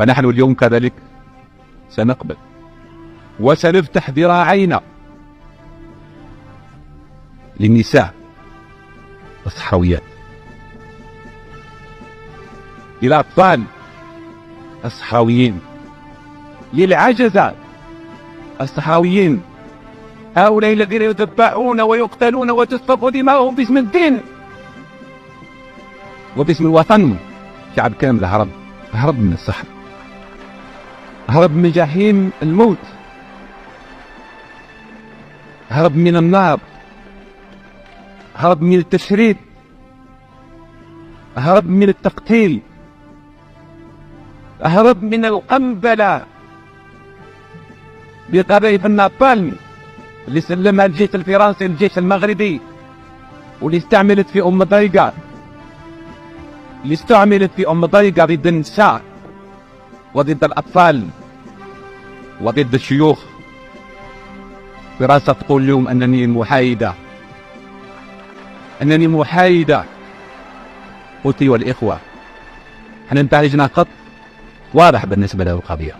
فنحن اليوم كذلك سنقبل وسنفتح ذراعينا للنساء الصحراويات، للأطفال الصحراويين، للعجزة الصحراويين، هؤلاء الذين يذبحون ويقتلون وتسفك دماؤهم باسم الدين وباسم الوطن. شعب كامل هرب من الصحراء، هرب من جحيم الموت، هرب من النار، هرب من التشريد، هرب من التقتيل، هرب من القنبلة بقذائف النابالم اللي سلمها الجيش الفرنسي للجيش المغربي، واللي استعملت في ضيقة، اللي استعملت في ضيقة ضد النساء وضد الأطفال وضد الشيوخ. فرنسا تقول اليوم أنني محايدة. قلت والإخوة، احنا نتائجنا خط واضح بالنسبة له القضية.